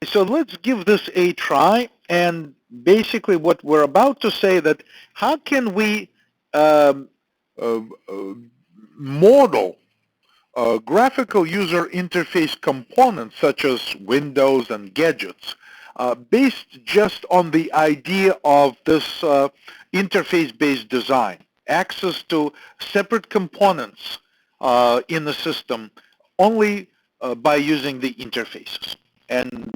so let's give this a try. And basically what we're about to say that how can we um, uh, uh, model graphical user interface components such as windows and gadgets based just on the idea of this interface-based design, access to separate components in the system only by using the interfaces. And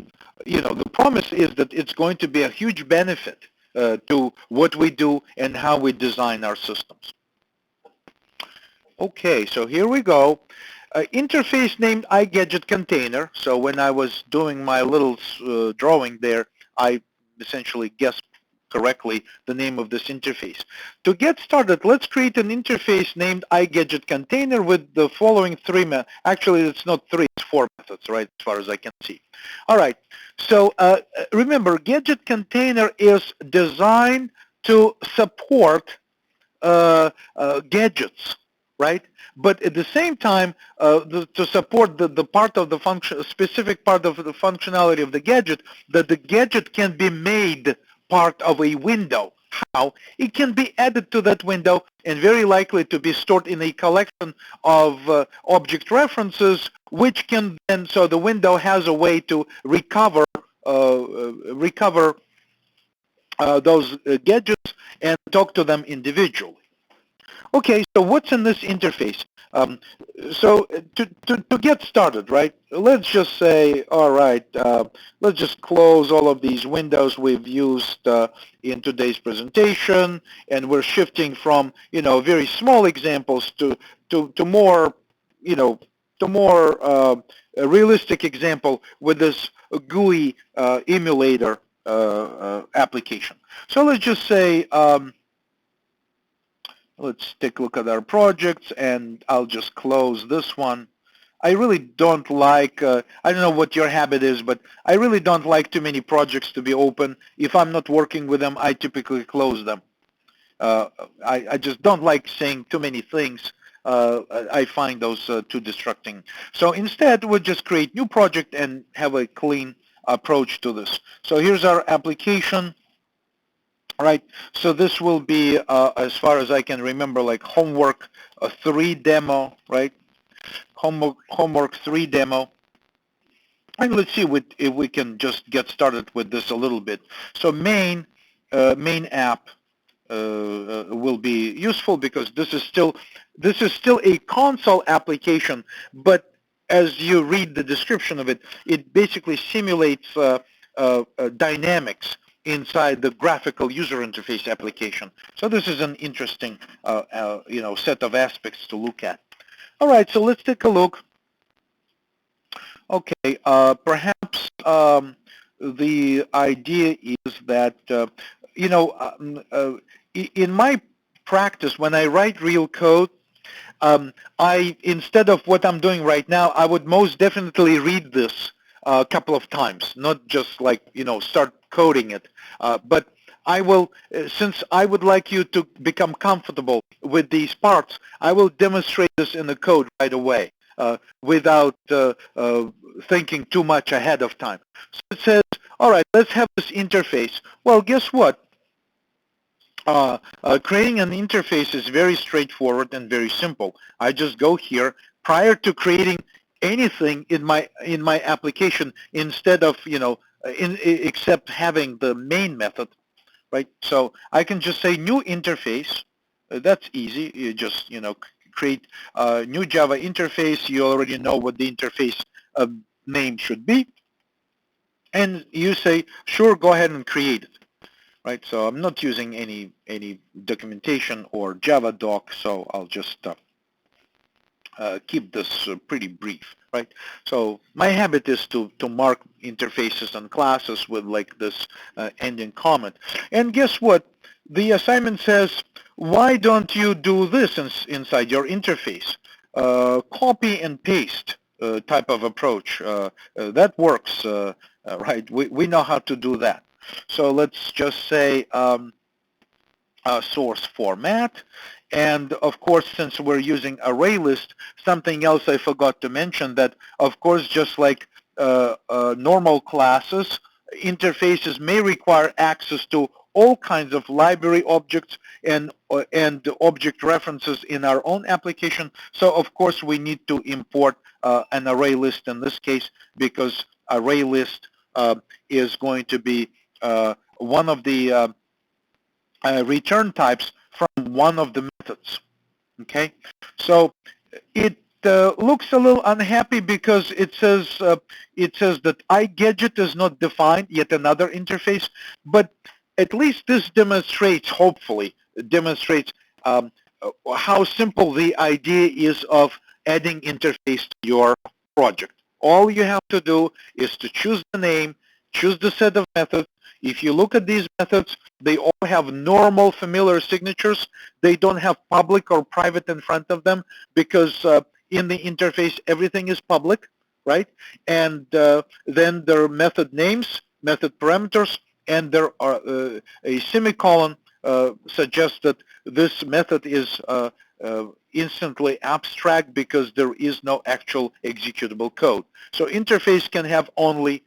the promise is that it's going to be a huge benefit to what we do and how we design our systems. Okay, so here we go. Interface named iGadget container. So when I was doing my little drawing there, I essentially guessed correctly the name of this interface. To get started, let's create an interface named iGadget container with the following three methods. Actually, it's not three, it's four methods, right, as far as I can see. All right, so remember, gadget container is designed to support gadgets, right? But at the same time, to support the part of the function, specific part of the functionality of the gadget, that the gadget can be made part of a window. How? It can be added to that window and very likely to be stored in a collection of object references, which can then, so the window has a way to recover those gadgets and talk to them individually. Okay, so what's in this interface? So to get started, right, let's just say, all right, let's just close all of these windows we've used in today's presentation, and we're shifting from, very small examples to more, to more realistic example with this GUI emulator application. So let's just say, let's take a look at our projects, and I'll just close this one. I really don't like, I don't know what your habit is, but I really don't like too many projects to be open. If I'm not working with them, I typically close them. I just don't like saying too many things. I find those too distracting. So instead, we'll just create new project and have a clean approach to this. So here's our application. All right, so this will be, as far as I can remember, like homework 3 demo, right? Homework 3 demo. And let's see if we can just get started with this a little bit. So main app will be useful because this is still a console application, but as you read the description of it, it basically simulates dynamics inside the graphical user interface application. So this is an interesting, set of aspects to look at. All right, so let's take a look. Okay, perhaps the idea is that, in my practice, when I write real code, instead of what I'm doing right now, I would most definitely read this a couple of times, not just like, start coding it. But I will, since I would like you to become comfortable with these parts, I will demonstrate this in the code right away without thinking too much ahead of time. So it says, all right, let's have this interface. Well, guess what? Creating an interface is very straightforward and very simple. I just go here prior to creating anything in my application, instead of except having the main method, right? So I can just say new interface. That's easy. You just create a new Java interface. You already know what the interface name should be, and you say sure, go ahead and create it. Right, so I'm not using any documentation or Java doc, so I'll just keep this pretty brief, right? So my habit is to mark interfaces and classes with like this ending comment. And guess what? The assignment says, why don't you do this inside your interface? Copy and paste type of approach. That works, right? We know how to do that. So let's just say source format. And of course, since we're using array list, something else I forgot to mention that, of course, just like normal classes, interfaces may require access to all kinds of library objects and object references in our own application. So of course we need to import an array list in this case, because array list is going to be one of the return types from one of the methods. Okay, so it looks a little unhappy because it says that iGadget is not defined, yet another interface. But at least this demonstrates, hopefully, demonstrates how simple the idea is of adding interface to your project. All you have to do is to choose the name, choose the set of methods. If you look at these methods, they all have normal familiar signatures. They don't have public or private in front of them, because in the interface everything is public, right? And then there are method names, method parameters, and there are a semicolon suggests that this method is instantly abstract because there is no actual executable code. So interface can have only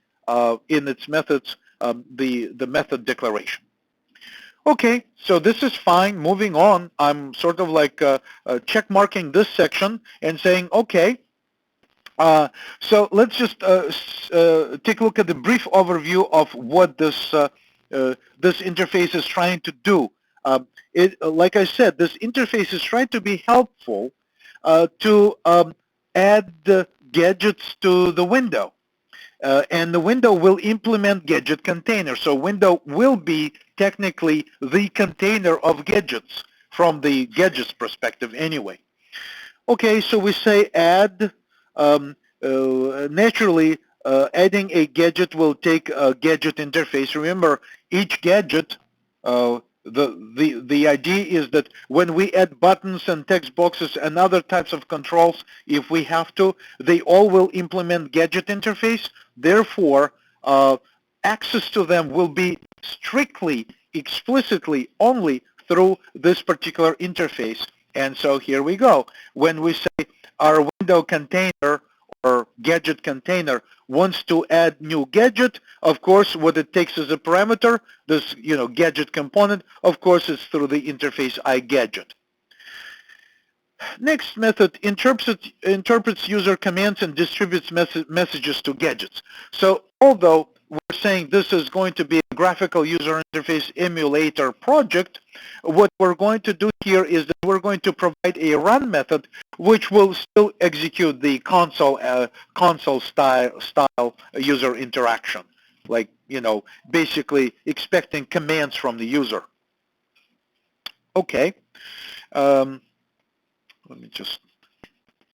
in its methods the method declaration. Okay, so this is fine. Moving on, I'm sort of like check marking this section and saying, okay, so let's just take a look at the brief overview of what this interface is trying to do. Like I said, this interface is trying to be helpful to add gadgets to the window. And the window will implement gadget container. So window will be technically the container of gadgets from the gadgets perspective anyway. Okay, so we say add. Naturally, adding a gadget will take a gadget interface. Remember, each gadget, the idea is that when we add buttons and text boxes and other types of controls, if we have to, they all will implement gadget interface. Therefore, access to them will be strictly, explicitly only through this particular interface. And so here we go. When we say our window container or gadget container wants to add new gadget, of course, what it takes as a parameter, this gadget component, of course, is through the interface iGadget. Next method interprets user commands and distributes messages to gadgets. So although we're saying this is going to be a graphical user interface emulator project, what we're going to do here is that we're going to provide a run method which will still execute the console style user interaction, like basically expecting commands from the user. Okay. Let me just